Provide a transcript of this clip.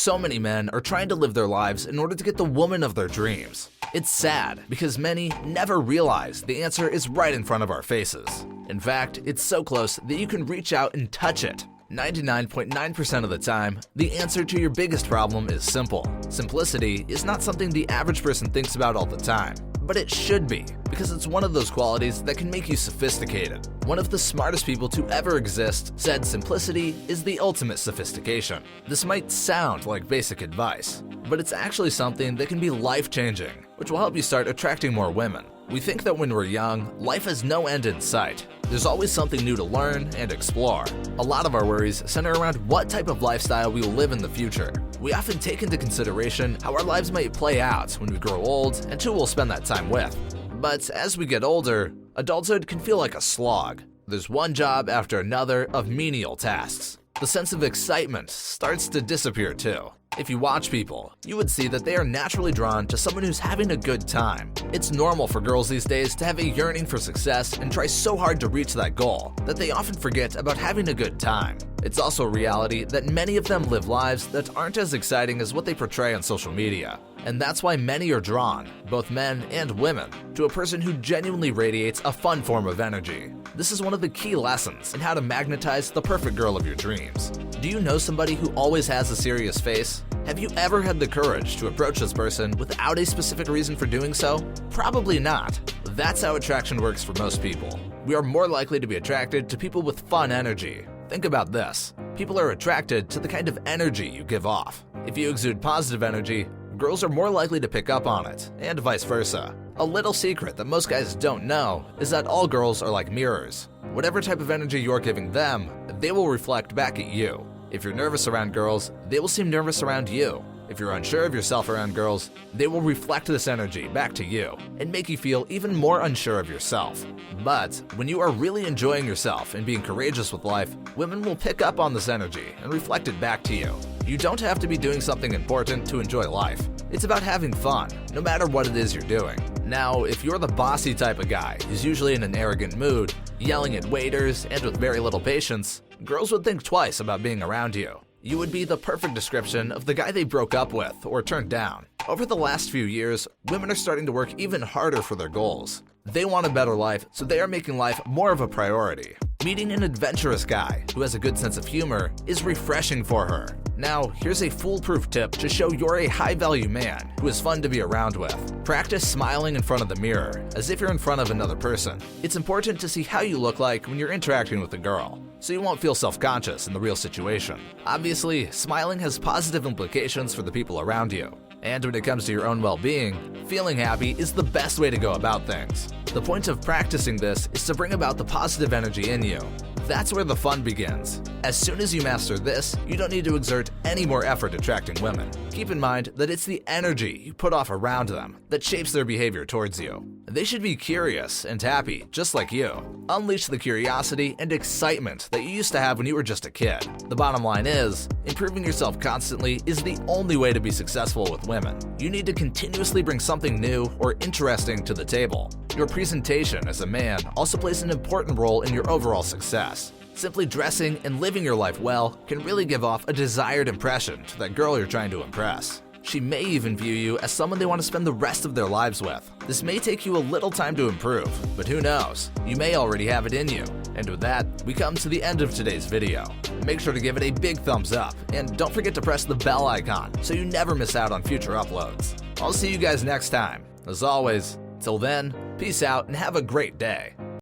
So many men are trying to live their lives in order to get the woman of their dreams. It's sad because many never realize the answer is right in front of our faces. In fact, it's so close that you can reach out and touch it. 99.9% of the time, the answer to your biggest problem is simple. Simplicity is not something the average person thinks about all the time, but it should be, because it's one of those qualities that can make you sophisticated. One of the smartest people to ever exist said simplicity is the ultimate sophistication. This might sound like basic advice, but it's actually something that can be life-changing, which will help you start attracting more women. We think that when we're young, life has no end in sight. There's always something new to learn and explore. A lot of our worries center around what type of lifestyle we will live in the future. We often take into consideration how our lives might play out when we grow old and who we'll spend that time with. But as we get older, adulthood can feel like a slog. There's one job after another of menial tasks. The sense of excitement starts to disappear too. If you watch people, you would see that they are naturally drawn to someone who's having a good time. It's normal for girls these days to have a yearning for success and try so hard to reach that goal that they often forget about having a good time. It's also a reality that many of them live lives that aren't as exciting as what they portray on social media. And that's why many are drawn, both men and women, to a person who genuinely radiates a fun form of energy. This is one of the key lessons in how to magnetize the perfect girl of your dreams. Do you know somebody who always has a serious face? Have you ever had the courage to approach this person without a specific reason for doing so? Probably not. That's how attraction works for most people. We are more likely to be attracted to people with fun energy. Think about this. People are attracted to the kind of energy you give off. If you exude positive energy, girls are more likely to pick up on it, and vice versa. A little secret that most guys don't know is that all girls are like mirrors. Whatever type of energy you're giving them, they will reflect back at you. If you're nervous around girls, they will seem nervous around you. If you're unsure of yourself around girls, they will reflect this energy back to you and make you feel even more unsure of yourself. But when you are really enjoying yourself and being courageous with life, women will pick up on this energy and reflect it back to you. You don't have to be doing something important to enjoy life. It's about having fun, no matter what it is you're doing. Now, if you're the bossy type of guy who's usually in an arrogant mood, yelling at waiters, and with very little patience, girls would think twice about being around you. You would be the perfect description of the guy they broke up with or turned down. Over the last few years, women are starting to work even harder for their goals. They want a better life, so they are making life more of a priority. Meeting an adventurous guy who has a good sense of humor is refreshing for her. Now, here's a foolproof tip to show you're a high-value man who is fun to be around with. Practice smiling in front of the mirror, as if you're in front of another person. It's important to see how you look like when you're interacting with a girl, so you won't feel self-conscious in the real situation. Obviously, smiling has positive implications for the people around you. And when it comes to your own well-being, feeling happy is the best way to go about things. The point of practicing this is to bring about the positive energy in you. That's where the fun begins. As soon as you master this, you don't need to exert any more effort attracting women. Keep in mind that it's the energy you put off around them that shapes their behavior towards you. They should be curious and happy, just like you. Unleash the curiosity and excitement that you used to have when you were just a kid. The bottom line is, improving yourself constantly is the only way to be successful with women. You need to continuously bring something new or interesting to the table. Your presentation as a man also plays an important role in your overall success. Simply dressing and living your life well can really give off a desired impression to that girl you're trying to impress. She may even view you as someone they want to spend the rest of their lives with. This may take you a little time to improve, but who knows? You may already have it in you. And with that, we come to the end of today's video. Make sure to give it a big thumbs up, and don't forget to press the bell icon so you never miss out on future uploads. I'll see you guys next time. As always, till then, peace out and have a great day.